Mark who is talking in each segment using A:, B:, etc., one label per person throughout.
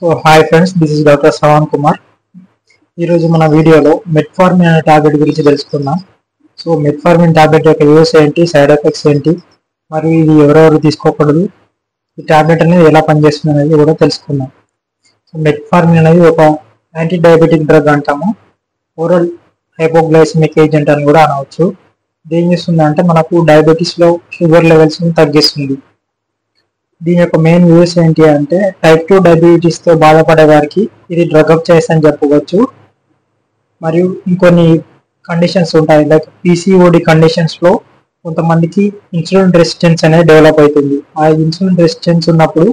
A: Hi friends, this is doctor Shravan Kumar. ఈరోజు మన వీడియోలో మెట్ఫార్మిన్ అనే టాబ్లెట్ గురించి తెలుసుకుందాం. మెట్ఫార్మిన్ టాబ్లెట్ యొక్క యూస్ ఏంటి, సైడ్ ఎఫెక్ట్స్ ఏంటి, మరియు ఇది ఎవరెవరు తీసుకోకూడదు, ఈ టాబ్లెట్ అనేది ఎలా పనిచేస్తుంది అనేది కూడా తెలుసుకుందాం. మెట్ఫార్మిన్ అనేది ఒక యాంటీ డయాబెటిక్ డ్రగ్ అంటాము. ఓరల్ హైపోగ్లైసెమిక్ ఏజెంట్ అని కూడా అనవచ్చు. ఇది ఏం చేస్తుంది అంటే మనకు డయాబెటీస్లో షుగర్ లెవెల్స్ని తగ్గిస్తుంది. దీని యొక్క మెయిన్ యూస్ ఏంటి అంటే టైప్ 2 డయాబెటీస్తో బాధపడే వారికి ఇది డ్రగ్ ఆఫ్ చాయిస్ అని చెప్పవచ్చు. మరియు ఇంకొన్ని కండిషన్స్ ఉంటాయి, లైక్ పీసీఓడి కండిషన్స్లో కొంతమందికి ఇన్సులిన్ రెసిస్టెన్స్ అనేది డెవలప్ అవుతుంది. ఆ ఇన్సులిన్ రెసిస్టెన్స్ ఉన్నప్పుడు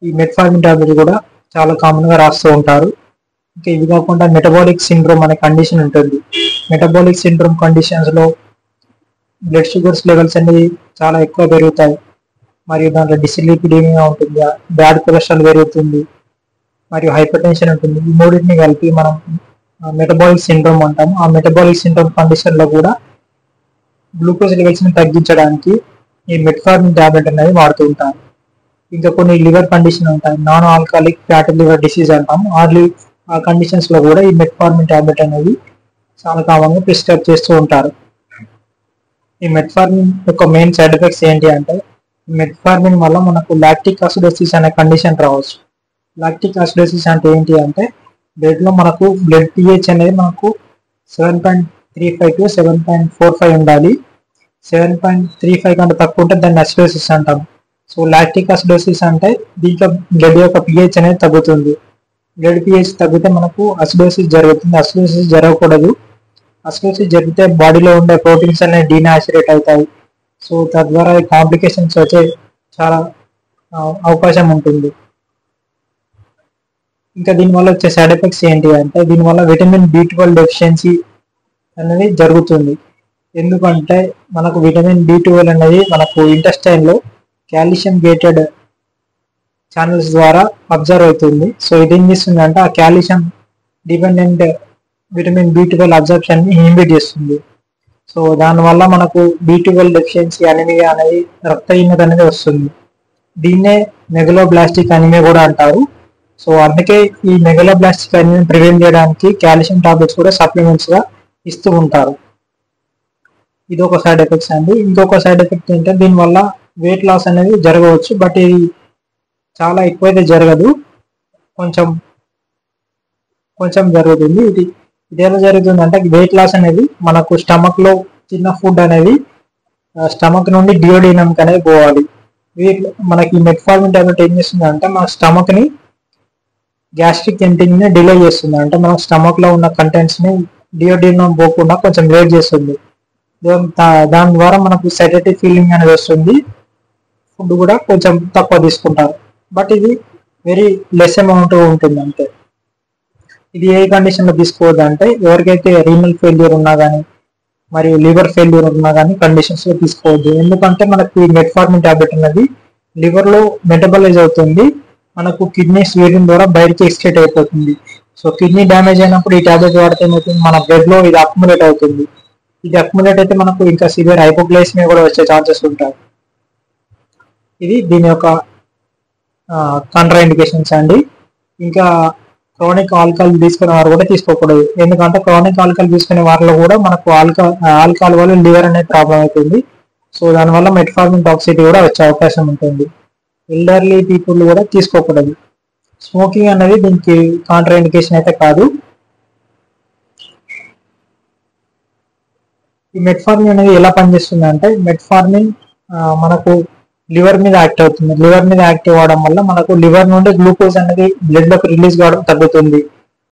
A: ఈ మెట్ఫార్మిన్ టాబ్లెట్ కూడా చాలా కామన్గా రాస్తూ ఉంటారు. ఇంకా ఇది కాకుండా మెటబాలిక్ సిండ్రోమ్ అనే కండిషన్ ఉంటుంది. మెటబాలిక్ సిండ్రోమ్ కండిషన్స్లో బ్లడ్ షుగర్స్ లెవెల్స్ అనేవి చాలా ఎక్కువ పెరుగుతాయి, మరియు దాంట్లో డిస్లిపిడీమియా ఉంటుంది, బ్యాడ్ కొలెస్ట్రాల్ పెరుగుతుంది, మరియు హైపర్ టెన్షన్ ఉంటుంది. ఈ మూడింటిని కలిపి మనం మెటబాలిక్ సిండ్రోమ్ అంటాము. ఆ మెటబాలిక్ సిండ్రోమ్ కండిషన్లో కూడా గ్లూకోజ్ లెవెల్స్ని తగ్గించడానికి ఈ మెట్ఫార్మిన్ టాబ్లెట్ అనేది వాడుతూ ఉంటారు. ఇంకా కొన్ని లివర్ కండిషన్ ఉంటాయి, non alcoholic fatty liver disease అంటాము. ఆ కండిషన్స్లో కూడా ఈ మెట్ఫార్మిన్ టాబ్లెట్ అనేది చాలా కామన్గా ప్రిస్క్రైబ్ చేస్తూ ఉంటారు. ఈ మెట్ఫార్మిన్ యొక్క మెయిన్ సైడ్ ఎఫెక్ట్స్ ఏంటి అంటే మెట్ఫార్మిన్ వల్ల మనకు లాక్టిక్ అసిడోసిస్ అనే కండిషన్ రావచ్చు. లాక్టిక్ అసిడోసిస్ అంటే ఏంటి అంటే బ్లడ్లో మనకు బ్లడ్ పిహెచ్ అనేది మనకు 7.35 to 7.45 ఉండాలి. 7.35 కంటే తక్కువ ఉంటే దాన్ని అసిడోసిస్ అంటాం. లాక్టిక్ అసిడోసిస్ అంటే దీంట్లో బ్లడ్ యొక్క పిహెచ్ అనేది తగ్గుతుంది. బ్లడ్ పిహెచ్ తగ్గితే మనకు అసిడోసిస్ జరుగుతుంది. అసిడోసిస్ జరగకూడదు. అసిడోసిస్ జరిగితే బాడీలో ఉండే ప్రోటీన్స్ అనేవి డీనాచురేట్ అవుతాయి. తద్వారా కాంప్లికేషన్స్ వచ్చే చాలా అవకాశం ఉంటుంది. ఇంకా దీనివల్ల వచ్చే సైడ్ ఎఫెక్ట్స్ ఏంటి అంటే దీనివల్ల విటమిన్ B12 డెఫిషియన్సీ అనేది జరుగుతుంది. ఎందుకంటే మనకు విటమిన్ B12 అనేది మనకు ఇంటెస్టైన్లో కాల్షియం గేటెడ్ ఛానల్స్ ద్వారా అబ్జర్వ్ అవుతుంది. ఇది ఏం చేస్తుంది అంటే ఆ కాల్షియం డిపెండెంట్ విటమిన్ B12 అబ్జర్ప్షన్ని ఇన్హిబిట్ చేస్తుంది. దానివల్ల మనకు B12 డెఫిషియన్సీ అనీమియా అనేది రక్తహీనత అనేది వస్తుంది. దీన్నే మెగలోబ్లాస్టిక్ అనీమియా కూడా అంటారు. అందుకే ఈ మెగలోబ్లాస్టిక్ అనీమియా ప్రివెంట్ చేయడానికి కాల్షియం టాబ్లెట్స్ కూడా సప్లిమెంట్స్గా ఇస్తూ ఉంటారు. ఇది ఒక సైడ్ ఎఫెక్ట్స్ అండి. ఇంకొక సైడ్ ఎఫెక్ట్ ఏంటంటే దీనివల్ల వెయిట్ లాస్ అనేది జరగవచ్చు, బట్ ఇది చాలా ఎక్కువైతే జరగదు, కొంచెం జరుగుతుంది. ఇది ఎలా జరుగుతుంది అంటే వెయిట్ లాస్ అనేది మనకు స్టమక్ లో చిన్న ఫుడ్ అనేది స్టమక్ నుండి డియోడినం అనేది పోవాలి. మనకి మెట్ఫార్మిన్ టాబ్లెట్ ఏం చేస్తుంది అంటే మన స్టమక్ ని గ్యాస్ట్రిక్ ఎంటింగ్ ని డిలే చేస్తుంది. అంటే మన స్టమక్ లో ఉన్న కంటెంట్స్ ని డియోడినం పోకుండా కొంచెం వేట్ చేస్తుంది. దాని ద్వారా మనకు సెటేటివ్ ఫీలింగ్ అనేది వస్తుంది. ఫుడ్ కూడా కొంచెం తక్కువ తీసుకుంటారు, బట్ ఇది వెరీ లెస్ అమౌంట్ ఉంటుంది అంతే. ఇది ఏ కండిషన్లో తీసుకోవద్దు అంటే ఎవరికైతే రీనల్ ఫెయిల్యూర్ ఉన్నా కానీ మరియు లివర్ ఫెయిల్యూర్ ఉన్నా కానీ కండిషన్స్లో తీసుకోవద్దు. ఎందుకంటే మనకి మెట్ఫార్మిన్ టాబ్లెట్ అనేది లివర్లో మెటబలైజ్ అవుతుంది, మనకు కిడ్నీస్ యూరిన్ ద్వారా బయటకి ఎక్స్క్రీట్ అయిపోతుంది. కిడ్నీ డ్యామేజ్ అయినప్పుడు ఈ టాబ్లెట్ వాడితే ఏమవుతుంది, మన బ్లడ్లో ఇది అక్యుములేట్ అవుతుంది. ఇది అక్యుములేట్ అయితే మనకు ఇంకా సివియర్ హైపోగ్లైసెమియా కూడా వచ్చే ఛాన్సెస్ ఉంటాయి. ఇది దీని యొక్క కాంట్రా ఇండికేషన్స్ అండి. ఇంకా క్రానిక్ ఆల్కహాల్ తీసుకునే వారు కూడా తీసుకోకూడదు. ఎందుకంటే క్రానిక్ ఆల్కహాల్ తీసుకునే వారిలో కూడా మనకు ఆల్కహాల్ వల్ల లివర్ అనేది ప్రాబ్లం అవుతుంది. దానివల్ల మెట్ఫార్మిన్ టాక్సిటీ కూడా వచ్చే అవకాశం ఉంటుంది. ఎల్డర్లీ పీపుల్ కూడా తీసుకోకూడదు. స్మోకింగ్ అనేది దీనికి కాంట్రా ఇండికేషన్ అయితే కాదు. ఈ మెట్ఫార్మిన్ అనేది ఎలా పనిచేస్తుంది అంటే మెట్ఫార్మిన్ మనకు లివర్ మీద యాక్ట్ అవుతుంది. లివర్ మీద యాక్టివ్ అవడం వల్ల మనకు లివర్ నుండి గ్లూకోజ్ అనేది బ్లడ్ లోకి రిలీజ్ కావడం తగ్గుతుంది.